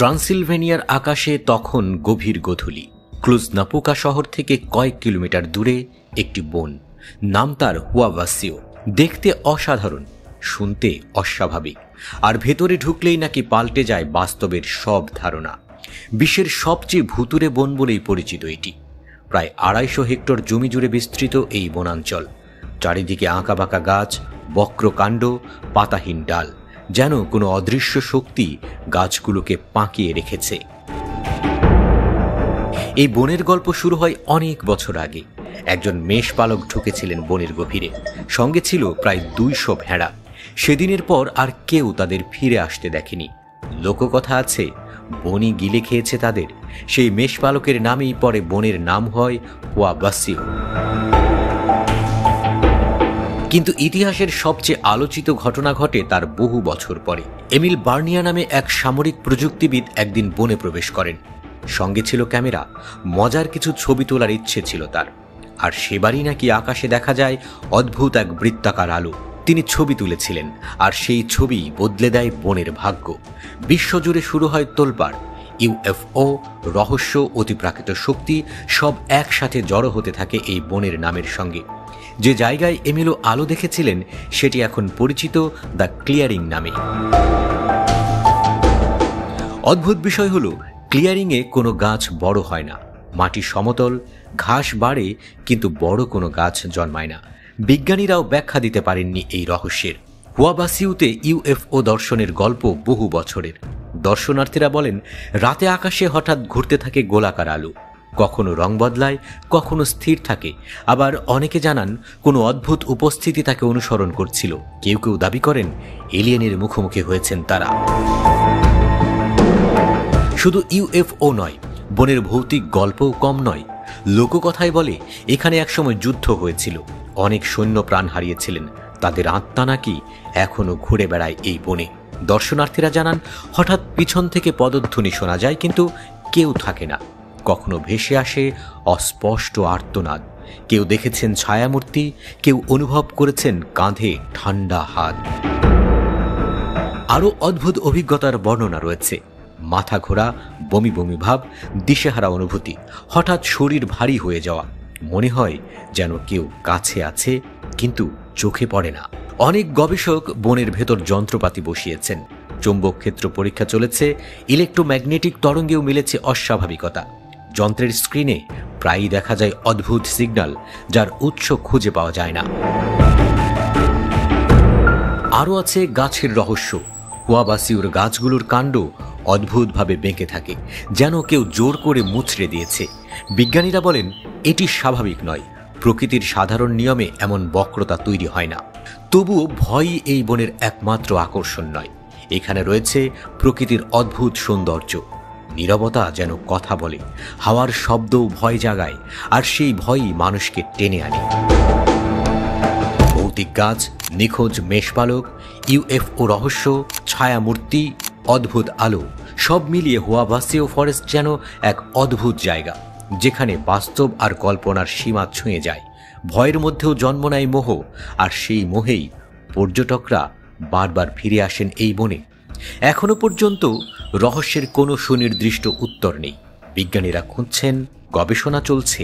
ট্রান্সিলভেনিয়ার আকাশে তখন গভীর গোধূলি। ক্লুজ নাপুকা শহর থেকে কয়েক কিলোমিটার দূরে একটি বন, নাম তার হুয়াভাসিও। দেখতে অসাধারণ, শুনতে অস্বাভাবিক, আর ভেতরে ঢুকলেই নাকি পাল্টে যায় বাস্তবের সব ধারণা। বিশ্বের সবচেয়ে ভুতুরে বন বলেই পরিচিত এটি। প্রায় 250 হেক্টর জমি জুড়ে বিস্তৃত এই বনাঞ্চল। চারিদিকে আঁকাবাঁকা গাছ, বক্রকাণ্ড, পাতাহীন ডাল, যেন কোনো অদৃশ্য শক্তি গাছগুলোকে পাকিয়ে রেখেছে। এই বনের গল্প শুরু হয় অনেক বছর আগে। একজন মেষপালক ঢুকেছিলেন বনের গভীরে, সঙ্গে ছিল প্রায় 200 ভেড়া। সেদিনের পর আর কেউ তাদের ফিরে আসতে দেখেনি। লোককথা আছে বনই গিলে খেয়েছে তাদের। সেই মেষপালকের নামেই পরে বনের নাম হয় হুয়াভাসিও। কিন্তু ইতিহাসের সবচেয়ে আলোচিত ঘটনা ঘটে তার বহু বছর পরে। এমিল বার্নিয়া নামে এক সামরিক প্রযুক্তিবিদ একদিন বনে প্রবেশ করেন। সঙ্গে ছিল ক্যামেরা। মজার কিছু ছবি তোলার ইচ্ছে ছিল তার। আর সেবারই নাকি আকাশে দেখা যায় অদ্ভুত এক বৃত্তাকার আলো। তিনি ছবি তুলেছিলেন, আর সেই ছবি বদলে দেয় বনের ভাগ্য। বিশ্বজুড়ে শুরু হয় তোলপাড়। ইউএফও, রহস্য, অতিপ্রাকৃত শক্তি সব একসাথে জড়ো হতে থাকে এই বনের নামের সঙ্গে। যে জায়গায় এমিলো আলো দেখেছিলেন সেটি এখন পরিচিত দ্য ক্লিয়ারিং নামে। অদ্ভুত বিষয় হলো, ক্লিয়ারিংয়ে কোনো গাছ বড় হয় না। মাটি সমতল, ঘাস বাড়ে, কিন্তু বড় কোনো গাছ জন্মায় না। বিজ্ঞানীরাও ব্যাখ্যা দিতে পারেননি এই রহস্যের। হুয়াভাসিওতে ইউএফও দর্শনের গল্প বহু বছরের। দর্শনার্থীরা বলেন, রাতে আকাশে হঠাৎ ঘুরতে থাকে গোলাকার আলো। কখনো রং বদলায়, কখনো স্থির থাকে। আবার অনেকে জানান কোনো অদ্ভুত উপস্থিতি তাকে অনুসরণ করছিল। কেউ কেউ দাবি করেন এলিয়েনের মুখোমুখি হয়েছেন তারা। শুধু ইউএফও নয়, বনের ভৌতিক গল্পও কম নয়। লোককথায় বলে এখানে একসময় যুদ্ধ হয়েছিল, অনেক সৈন্য প্রাণ হারিয়েছিলেন। তাদের আত্মা নাকি এখনো ঘুরে বেড়ায় এই বনে। দর্শনার্থীরা জানান, হঠাৎ পিছন থেকে পদধ্বনি শোনা যায়, কিন্তু কেউ থাকে না। কখনো ভেসে আসে অস্পষ্ট আর্তনাদ। কেউ দেখেছেন ছায়ামূর্তি, কেউ অনুভব করেছেন কাঁধে ঠান্ডা হাত। আরও অদ্ভুত অভিজ্ঞতার বর্ণনা রয়েছে। মাথা ঘোরা, বমি বমি ভাব, দিশেহারা অনুভূতি, হঠাৎ শরীর ভারী হয়ে যাওয়া, মনে হয় যেন কেউ কাছে আছে কিন্তু চোখে পড়ে না। অনেক গবেষক বনের ভেতর যন্ত্রপাতি বসিয়েছেন। চৌম্বক ক্ষেত্র পরীক্ষা চলেছে, ইলেকট্রোম্যাগনেটিক তরঙ্গেও মিলেছে অস্বাভাবিকতা। যন্ত্রের স্ক্রিনে প্রায়ই দেখা যায় অদ্ভুত সিগন্যাল, যার উৎস খুঁজে পাওয়া যায় না। আরও আছে গাছের রহস্য। হুয়াভাসিওর গাছগুলোর কাণ্ড অদ্ভুতভাবে বেঁকে থাকে, যেন কেউ জোর করে মুচড়ে দিয়েছে। বিজ্ঞানীরা বলেন এটি স্বাভাবিক নয়। প্রকৃতির সাধারণ নিয়মে এমন বক্রতা তৈরি হয় না। তবুও ভয়ই এই বনের একমাত্র আকর্ষণ নয়। এখানে রয়েছে প্রকৃতির অদ্ভুত সৌন্দর্য। নীরবতা যেন কথা বলে, হাওয়ার শব্দও ভয় জাগায়, আর সেই ভয়ই মানুষকে টেনে আনে। ভৌতিক গাছ, নিখোঁজ মেষপালক, ইউএফও রহস্য, ছায়ামূর্তি, অদ্ভুত আলো, সব মিলিয়ে হুয়াভাসিও ফরেস্ট যেন এক অদ্ভুত জায়গা, যেখানে বাস্তব আর কল্পনার সীমা ছুঁয়ে যায়। ভয়ের মধ্যেও জন্ম নেয় মোহ, আর সেই মোহেই পর্যটকরা বারবার ফিরে আসেন এই বনে। এখনো পর্যন্ত রহস্যের কোনো সুনির্দিষ্ট উত্তর নেই। বিজ্ঞানীরা খুঁজছেন, গবেষণা চলছে।